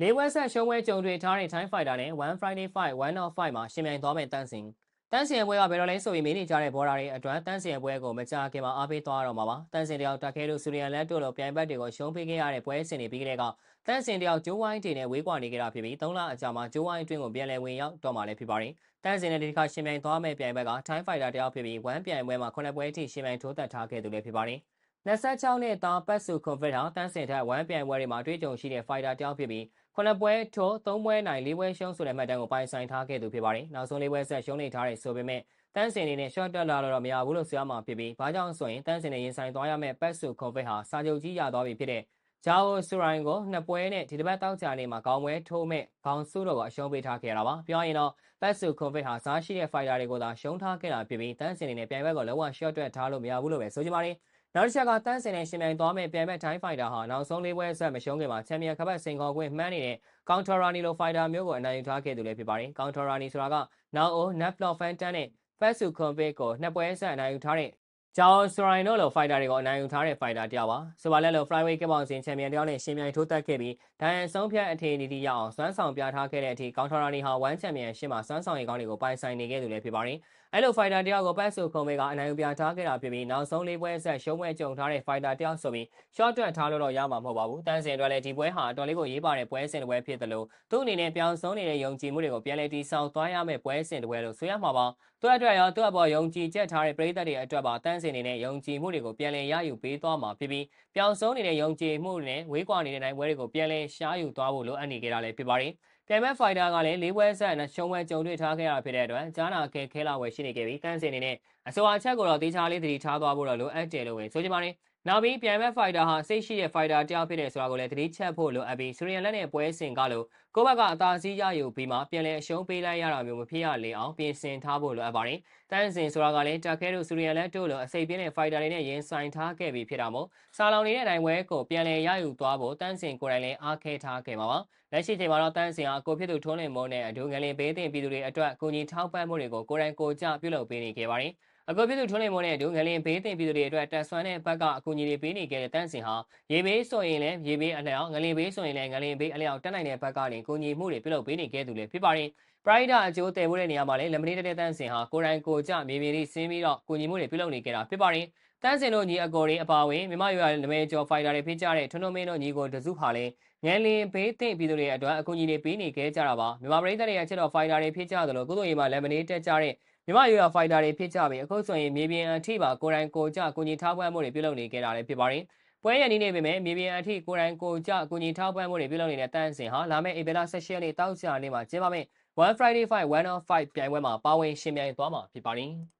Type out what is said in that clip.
လေးဝက်ဆက်ရှုံးပွဲကြုံတွေ့ထားတဲ့ Thai Fighter နဲ့ One Friday Fight One Off Fight မှာရှင်ပြိုင်သွားမယ့်တန်းစင်ပွဲကဘယ်တော့လဲဆိုပြီးမေးနေကြတဲ့ဘော်ဒါတွေအတွက်တန်းစင်ပွဲကိုမကြာခင်မှာအားပေးသွားတော့မှာပါတန်းစင်တယောက်တက်ခဲလို့စူရီယန်လက်တို့လိုပြိုင်ဘက်တွေကိုရှုံးပေးခဲ့ရတဲ့ပွဲစဉ်တွေပြီးကတည်းကတန်းစင်တယောက်ဂျိုးဝိုင်းတင်နဲ့ဝေးကွာနေကြတာဖြစ်ပြီး3လအကြာမှာဂျိုးဝိုင်းအတွင်းကိုပြန်လည်ဝင်ရောက်တော့မှာလည်းဖြစ်ပါတယ်တန်းစင်နဲ့ဒီတစ်ခါရှင်ပြိုင်သွားမယ့်ပြိုင်ဘက်က Thai Fighter တယောက်ဖြစ်ပြီးဝမ်းပြိုင်ပွဲမှာ9ပွဲအထိရှင်ပြိုင်ထိုးသက်ထားခဲ့သူလည်းဖြစ်ပါတယ်26နှစ်သားပတ်စုကွန်ဖက်ဟာတန်းစင်ထက်ဝမ်းပြိုင်ပွဲတွေမှာတွေ့ကြုံရှိတဲ့ fighter တယောက်ဖြစ်ပြီး9ပွဲထိုး3ပွဲနိုင်4ပွဲရှုံးဆိုတဲ့မှတ်တမ်းကိုပိုင်ဆိုင်ထားခဲ့သူဖြစ်ပါတယ်။နောက်ဆုံး4ပွဲဆက်ရှုံးနေထားတဲ့ဆိုပေမဲ့တန်းစင်နေနဲ့ short တက်လာတော့မရဘူးလို့ဆိုရမှာဖြစ်ပြီးဘာကြောင့်ဆိုရင်တန်းစင်နဲ့ရင်ဆိုင်သွားရမယ့်ပတ်စုကွန်ဖက်ဟာစာချုပ်ကြီးရသွားပြီဖြစ်တဲ့ဂျာအိုဆူရိုင်ကို2ပွဲနဲ့ဒီတစ်ပတ်တောက်ချာနေမှာခေါင်းပွဲထိုးမဲ့ခေါင်းစုတော့ကိုအရှုံးပေးထားခဲ့ရတာပါ။ပြောရရင်တော့ပတ်စုကွန်ဖက်ဟာစားရှိတဲ့ fighter တွေကိုသာရှုံးထားခဲ့တာဖြစ်ပြီးတန်းစင်နေနဲ့ပြိုင်ဘက်ကိုလုံးဝ short တက်ထားလို့မရဘူးလို့ပဲဆိုကြပါလိမ့်။နောက်တစ်ချက်ကတန်းစင်နဲ့ရှင်ပြိုင်သွားမယ့်ပြိုင်ဘက် Thai Fighter ဟာနောက်ဆုံး4ပွဲဆက်မရှုံးခင်မှာချန်ပီယံခပတ်စင်ခေါ်ခွင့်မှန်းနေတဲ့ Counterani လို fighter မျိုးကိုအနိုင်ယူထားခဲ့သူလည်းဖြစ်ပါတယ်။ Counterani ဆိုတာက Now Naplo Fantan နဲ့ Patsu Konvik ကို2ပွဲဆက်အနိုင်ယူထားတဲ့ Jao Sorino လို fighter တွေကိုအနိုင်ယူထားတဲ့ fighter တယောက်ပါ။ဆိုပါလဲလို့ flyweight ကပောင်စင်ချန်ပီယံတယောက်နဲ့ရှင်ပြိုင်ထိုးတက်ခဲ့ပြီးဒိုင်ယန်ဆုံးဖြတ်အထည်နီတီရအောင်စွမ်းဆောင်ပြထားခဲ့တဲ့အထိ Counterani ဟာ1ချန်ပီယံရှင်းမှာစွမ်းဆောင်ရည်ကောင်းတွေကိုပိုင်ဆိုင်နေခဲ့သူလည်းဖြစ်ပါတယ်။အဲ့လို fighter တယောက်ကို Patsu Konvik ကအနိုင်ယူပြထားခဲ့တာဖြစ်ပြီးနောက်ဆုံး4ပွဲဆက်ရှုံးပွဲကြုံထားတဲ့ fighter တယောက်ဆိုပြီး short တွက်ထားလို့တော့ရမှာမဟုတ်ပါဘူး။တန်းစင်အတွက်လည်းဒီပွဲဟာအတော်လေးကိုရေးပါတဲ့ပွဲစဉ်တစ်ပွဲဖြစ်တယ်လို့သူ့အနေနဲ့ပြောင်းဆုံးနေတဲ့ယုံကြည်မှုတွေကိုပြန်လည်တည်ဆောက်သွားရမယ့်ပွဲစဉ်တစ်ပွဲလို့ဆိုရမှာပါ။သူ့အတွက်ရောသူ့အပေါ်ယုံကြည်ချက်ထားတဲ့ပရိသတ်တွေအတွက်ပါတန်းစင်နေတဲ့ယုံကြည်မှုတွေကိုပြန်လည်ရယူပေးသွားမှာဖြစ်ပြီးပြောင်းဆုံးနေတဲ့ယုံကြည်မှုနဲ့ဝေးကွာနေတဲ့နိုင်ပွဲတွေကိုပြန်လည်ရှားယူသွားဖို့လိုအပ်နေကြတာလည်းဖြစ်ပါတယ်။ပြိုင်ဘက် fighter ကလည်း၄ပွဲဆက်နဲ့ရှုံးပွဲကြုံတွေ့ထားခဲ့ရဖြစ်တဲ့အတွက်ကြားနာခဲလာဝယ်ရှိနေခဲ့ပြီးတန်းစင်နေနဲ့အဆိုအချက်ကိုတော့တေချာလေးသတိထားသွားဖို့တော့လိုအပ်တယ်လို့ပဲဆိုကြပါမယ်။နောက်ပြီးပြိုင်ဘက် fighter ဟာစိတ်ရှိတဲ့ fighter တယောက်ဖြစ်တဲ့ဆိုတာကိုလည်းသတိချက်ဖို့လိုအပ်ပြီးစူရီယန်လက်နဲ့ပွဲစဉ်ကလို့ကိုယ့်ဘက်ကအသာစီးရယူပြီးမှပြန်လည်အရှုံးပေးလိုက်ရတာမျိုးမဖြစ်ရလေအောင်ပြင်ဆင်ထားဖို့လိုအပ်ပါတယ်။တန်းစင်ဆိုတာကလည်းတက်ခဲတို့စူရီယန်လက်တို့လိုအစိပ်ပြင်းတဲ့ fighter တွေနဲ့ရင်ဆိုင်ထားခဲ့ပြီးဖြစ်တာမို့စာလောင်နေတဲ့နိုင်ပွဲကိုပြန်လည်ရယူသွားဖို့တန်းစင်ကိုယ်တိုင်လည်းအားခဲထားခဲ့မှာပါ။လက်ရှိချိန်မှာတော့တန်းစင်ဟာကိုဖြစ်သူထွန်းလင်းမိုးနဲ့အဒူငလင်ပေးတင်ပြည်သူတွေအတွက်ကိုကြီးထောက်ပံ့မှုတွေကိုကိုယ်တိုင်ကိုကြပြုလုပ်ပေးနေခဲ့ပါတယ်။အခုပြည်သူထွန်းလင်းမိုးနဲ့အဒူငလင်ပေးတင်ပြည်သူတွေအတွက်တက်ဆွမ်းတဲ့ဘက်ကအကူအညီတွေပေးနေခဲ့တဲ့တန်းစင်ဟာရေဘေးဆိုရင်လည်းရေဘေးအလျောက်ငလင်ဘေးဆိုရင်လည်းငလင်ဘေးအလျောက်တက်နိုင်တဲ့ဘက်ကနေကူညီမှုတွေပြုလုပ်ပေးနေခဲ့သူလည်းဖြစ်ပါတယ်။ပရိုက်တာအကျိုးတည်ဖို့တဲ့နေရာမှာလည်းလက်မနေတဲ့တန်းစင်ဟာကိုယ်တိုင်ကိုကြမြေပြင်လေးဆင်းပြီးတော့ကူညီမှုတွေပြုလုပ်နေခဲ့တာဖြစ်ပါတယ်။တန်းစင်တို့ညီအကိုတွေအပါအဝင်မြမရွာနမဲကျော်ဖိုင်တာတွေဖြစ်ကြတဲ့ထွန်းထွန်းမင်းတို့ညီကိုတစုဟာလည်းငန်လင်ဘေးတင်ပြည်သူတွေအတွက်အကူအညီတွေပေးနေခဲ့ကြတာပါမြန်မာပြည်သားတွေရဲ့ချက်တော်ဖိုင်တာတွေဖြစ်ကြသလိုကုသိုလ်ရေးမှာလက်မနေတက်ကြတဲ့မြမရွာဖိုင်တာတွေဖြစ်ကြပြီးအခုဆိုရင်မြေပြင်အထိပါကိုယ်တိုင်ကိုကြကူညီထောက်ပံ့မှုတွေပြုလုပ်နေခဲ့တာလည်းဖြစ်ပါတယ်ပွဲရည်နေပေမဲ့မြေပြင်အထိကိုယ်တိုင်ကိုကြကူညီထောက်ပံ့မှုတွေပြုလုပ်နေတဲ့တန်းစင်ဟာလာမယ့်ဧပြီလ16ရက်နေ့တောက်ချာနေ့မှာကျင်းပမယ့် One Friday Fight One Off Fight ပြိုင်ပွဲမှာပါဝင်ရှင်ပြိုင်သွားမှာဖြစ်ပါတယ်